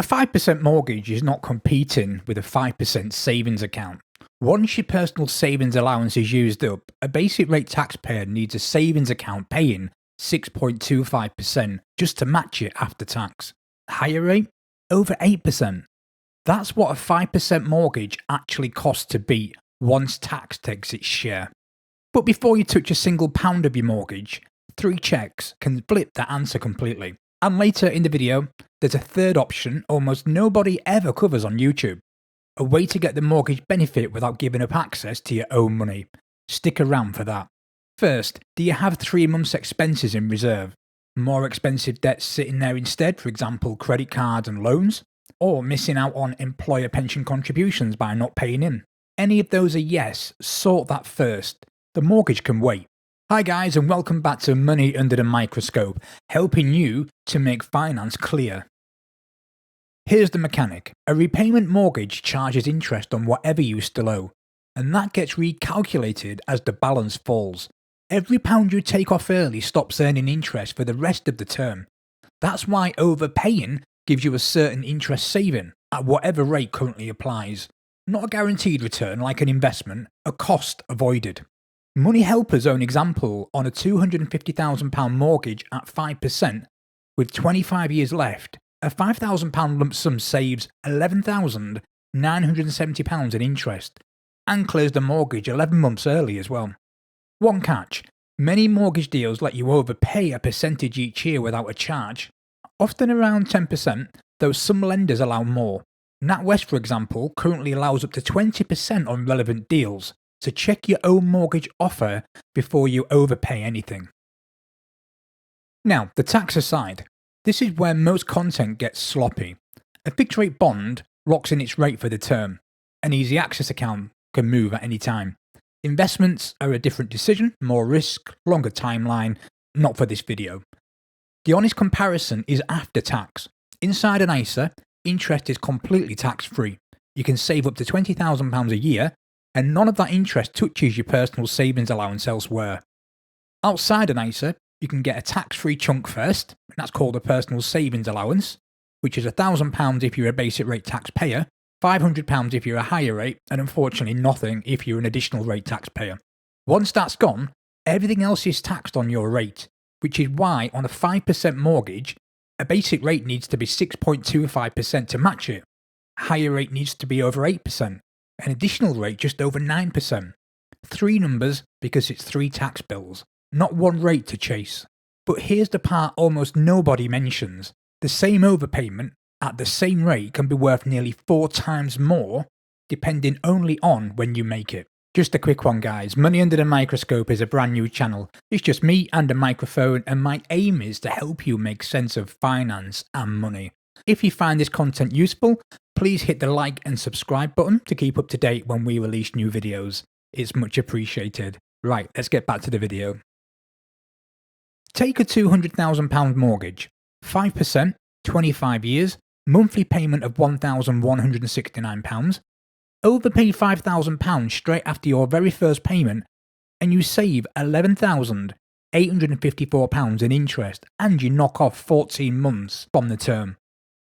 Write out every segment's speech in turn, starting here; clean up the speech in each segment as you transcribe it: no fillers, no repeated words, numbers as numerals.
A 5% mortgage is not competing with a 5% savings account. Once your personal savings allowance is used up, a basic rate taxpayer needs a savings account paying 6.25% just to match it after tax. Higher rate? Over 8%. That's what a 5% mortgage actually costs to beat once tax takes its share. But before you touch a single pound of your mortgage, 3 checks can flip that answer completely. And later in the video, there's a third option almost nobody ever covers on YouTube. A way to get the mortgage benefit without giving up access to your own money. Stick around for that. First, do you have 3 months' expenses in reserve? More expensive debts sitting there instead, for example credit cards and loans? Or missing out on employer pension contributions by not paying in? Any of those are yes, sort that first. The mortgage can wait. Hi guys, and welcome back to Money Under the Microscope, helping you to make finance clear. Here's the mechanic. A repayment mortgage charges interest on whatever you still owe, and that gets recalculated as the balance falls. Every pound you take off early stops earning interest for the rest of the term. That's why overpaying gives you a certain interest saving at whatever rate currently applies. Not a guaranteed return like an investment, a cost avoided. MoneyHelper's own example on a £250,000 mortgage at 5%, with 25 years left, a £5,000 lump sum saves £11,970 in interest, and clears the mortgage 11 months early as well. One catch, many mortgage deals let you overpay a percentage each year without a charge, often around 10%, though some lenders allow more. NatWest, for example, currently allows up to 20% on relevant deals. So check your own mortgage offer before you overpay anything. Now, the tax aside, this is where most content gets sloppy. A fixed rate bond locks in its rate for the term. An easy access account can move at any time. Investments are a different decision, more risk, longer timeline, not for this video. The honest comparison is after tax. Inside an ISA, interest is completely tax-free. You can save up to £20,000 a year, and none of that interest touches your personal savings allowance elsewhere. Outside an ISA, you can get a tax-free chunk first, and that's called a personal savings allowance, which is £1,000 if you're a basic rate taxpayer, £500 if you're a higher rate, and unfortunately nothing if you're an additional rate taxpayer. Once that's gone, everything else is taxed on your rate, which is why on a 5% mortgage, a basic rate needs to be 6.25% to match it. A higher rate needs to be over 8%. An additional rate just over 9%. 3 numbers because it's 3 tax bills, not one rate to chase. But here's the part almost nobody mentions. The same overpayment at the same rate can be worth nearly 4 times more, depending only on when you make it. Just a quick one guys, Money Under the Microscope is a brand new channel. It's just me and a microphone, and my aim is to help you make sense of finance and money. If you find this content useful, please hit the like and subscribe button to keep up to date when we release new videos. It's much appreciated. Right, let's get back to the video. Take a £200,000 mortgage, 5%, 25 years, monthly payment of £1,169, overpay £5,000 straight after your very first payment, and you save £11,854 in interest, and you knock off 14 months from the term.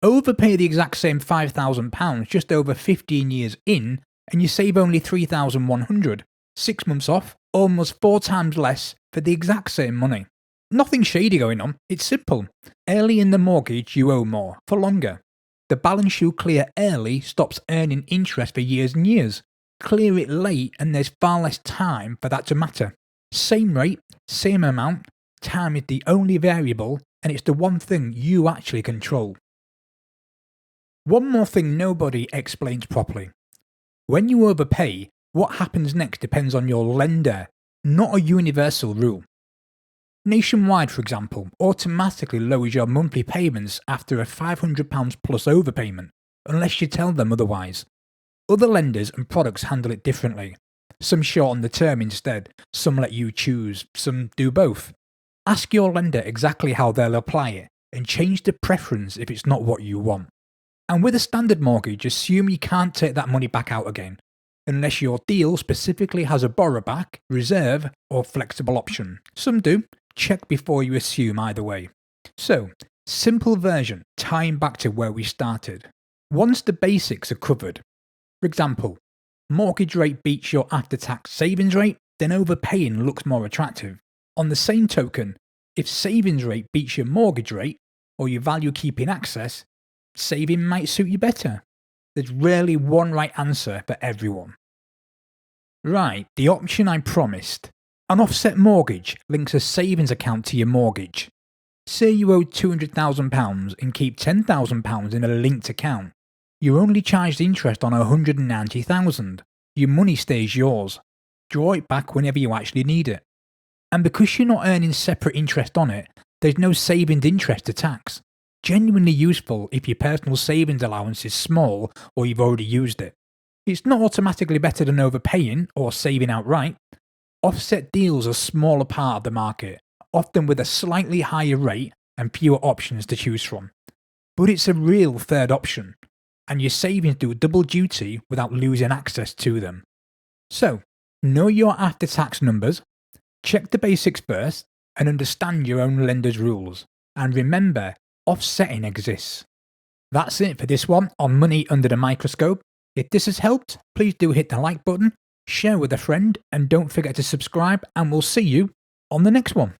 Overpay the exact same £5,000 just over 15 years in, and you save only £3,100, 6 months off, almost 4 times less for the exact same money. Nothing shady going on, it's simple. Early in the mortgage you owe more, for longer. The balance you clear early stops earning interest for years and years. Clear it late and there's far less time for that to matter. Same rate, same amount, time is the only variable, and it's the one thing you actually control. One more thing nobody explains properly. When you overpay, what happens next depends on your lender, not a universal rule. Nationwide, for example, automatically lowers your monthly payments after a £500 plus overpayment, unless you tell them otherwise. Other lenders and products handle it differently. Some shorten the term instead, some let you choose, some do both. Ask your lender exactly how they'll apply it, and change the preference if it's not what you want. And with a standard mortgage, assume you can't take that money back out again, unless your deal specifically has a borrow back, reserve, or flexible option. Some do. Check before you assume either way. So, Simple version, tying back to where we started. Once the basics are covered, for example, mortgage rate beats your after-tax savings rate, then overpaying looks more attractive. On the same token, if savings rate beats your mortgage rate, or you value keeping access, saving might suit you better. There's rarely one right answer for everyone. Right, the option I promised. An offset mortgage links a savings account to your mortgage. Say you owe £200,000 and keep £10,000 in a linked account. You're only charged interest on £190,000. Your money stays yours. Draw it back whenever you actually need it. And because you're not earning separate interest on it, there's no savings interest to tax. Genuinely useful if your personal savings allowance is small or you've already used it. It's not automatically better than overpaying or saving outright. Offset deals are a smaller part of the market, often with a slightly higher rate and fewer options to choose from. But it's a real third option, and your savings do double duty without losing access to them. So, know your after-tax numbers, check the basics first, and understand your own lender's rules. And remember, offsetting exists. That's it for this one on Money Under the Microscope. If this has helped, please do hit the like button, share with a friend, and don't forget to subscribe, and we'll see you on the next one.